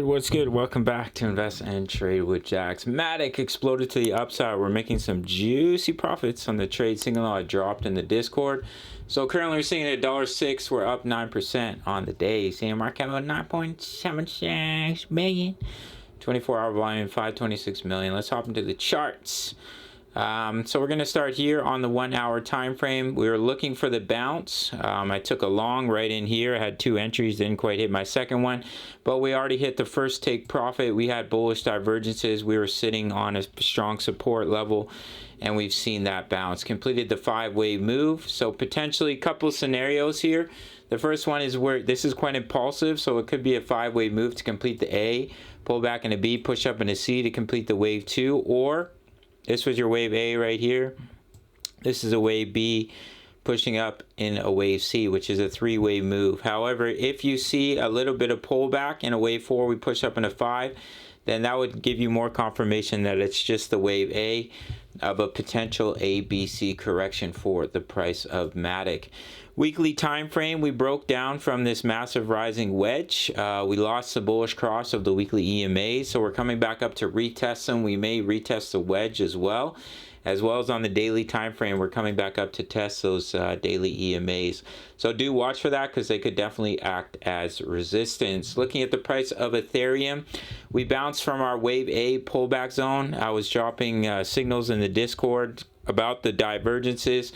What's good? Welcome back to Invest and Trade with Jax. Matic exploded to the upside. We're making some juicy profits on the trade signal I dropped in the Discord. So currently we're seeing at $1.06. We're up 9% on the day. Seeing market cap 9.76 million. 24-hour volume 526 million. Let's hop into the charts. So we're going to start here on the 1 hour time frame. We were looking for the bounce. I took a long right in here. I had two entries, didn't quite hit my second one, but we already hit the first take profit. We had bullish divergences. We were sitting on a strong support level, and we've seen that bounce. Completed the 5-wave move. So potentially a couple of scenarios here. The first one is where this is quite impulsive, so it could be a 5-wave move to complete the A, pull back in a B, push up in a C to complete the wave 2, or this was your wave A right here. This is a wave B pushing up in a wave C, which is a 3-wave move. However, if you see a little bit of pullback in a wave 4, we push up in a 5, then that would give you more confirmation that it's just the wave A of a potential ABC correction for the price of Matic. Weekly time frame, we broke down from this massive rising wedge. We lost the bullish cross of the weekly EMAs, so we're coming back up to retest them. We may retest the wedge as well as on the daily time frame. We're coming back up to test those daily EMAs. So do watch for that, because they could definitely act as resistance. Looking at the price of Ethereum, we bounced from our wave A pullback zone. I was dropping signals in the Discord about the divergences.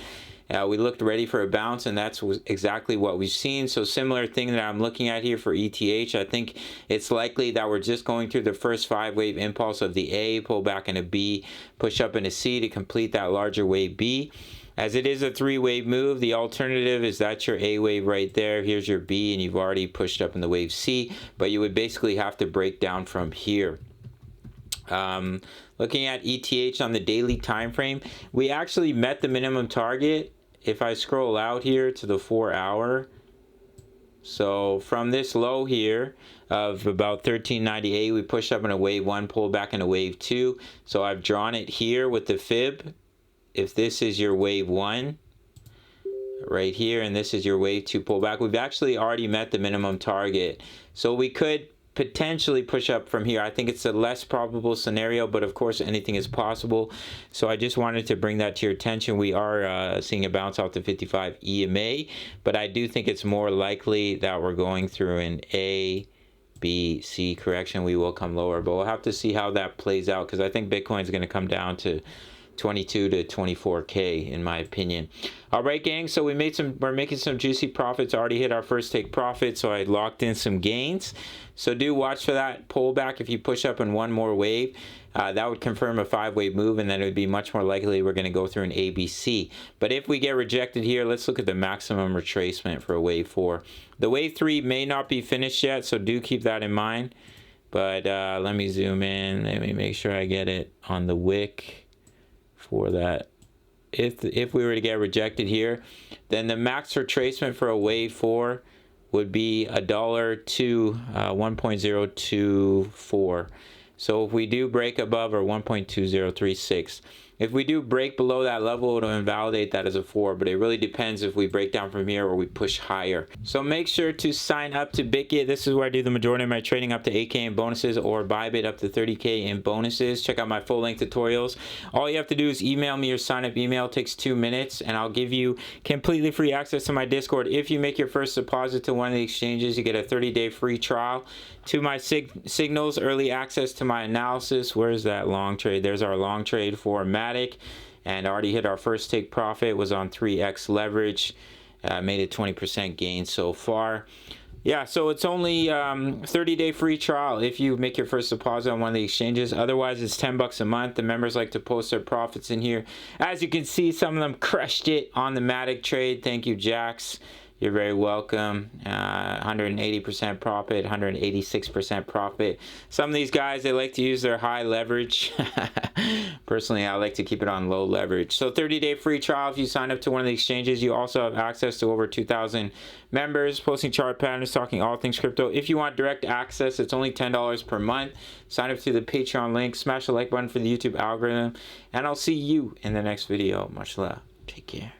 We looked ready for a bounce, and that's exactly what we've seen. So similar thing that I'm looking at here for ETH. I think it's likely that we're just going through the first 5-wave impulse of the A, pull back in a B, push up in a C to complete that larger wave B. As it is a 3-wave move, the alternative is that's your A wave right there. Here's your B, and you've already pushed up in the wave C, but you would basically have to break down from here. Looking at ETH on the daily time frame, we actually met the minimum target. If I scroll out here to the 4 hour, so from this low here of about 1398, we pushed up in a wave 1, pulled back in a wave 2. So I've drawn it here with the fib. If this is your wave 1 right here, and this is your wave 2 pullback, we've actually already met the minimum target. So we could potentially push up from here. I think it's a less probable scenario, but of course anything is possible. So I just wanted to bring that to your attention. We are seeing a bounce off the 55 EMA, but I do think it's more likely that we're going through an A, B, C correction. We will come lower, but we'll have to see how that plays out, because I think Bitcoin is going to come down to 22 to 24K in my opinion. All right, gang, so we're making some juicy profits. Already hit our first take profit, so I locked in some gains. So do watch for that pullback. If you push up in one more wave, that would confirm a 5-wave move, and then it would be much more likely we're going to go through an ABC. But if we get rejected here, let's look at the maximum retracement for a wave 4. The wave 3 may not be finished yet, so do keep that in mind. But let me zoom in. Let me make sure I get it on the wick for that. If we were to get rejected here, then the max retracement for a wave 4 would be $1 to 1.024. So if we do break above, or 1.2036, if we do break below that level, it'll invalidate that as a 4, but it really depends if we break down from here or we push higher. So make sure to sign up to BitGet. This is where I do the majority of my trading, up to 8K in bonuses, or Bybit up to 30K in bonuses. Check out my full-length tutorials. All you have to do is email me your sign-up email. It takes 2 minutes, and I'll give you completely free access to my Discord. If you make your first deposit to one of the exchanges, you get a 30-day free trial to my signals, early access to my analysis. Where's that long trade? There's our long trade for Matic. And already hit our first take profit, was on 3x leverage, made a 20% gain so far. Yeah, so it's only 30-day free trial if you make your first deposit on one of the exchanges. Otherwise, it's $10 a month. The members like to post their profits in here. As you can see, some of them crushed it on the Matic trade. Thank you, Jax. You're very welcome. 180% profit, 186% profit. Some of these guys, they like to use their high leverage. Personally, I like to keep it on low leverage. So 30-day free trial if you sign up to one of the exchanges. You also have access to over 2,000 members, posting chart patterns, talking all things crypto. If you want direct access, it's only $10 per month. Sign up to the Patreon link. Smash the like button for the YouTube algorithm. And I'll see you in the next video. Much love. Take care.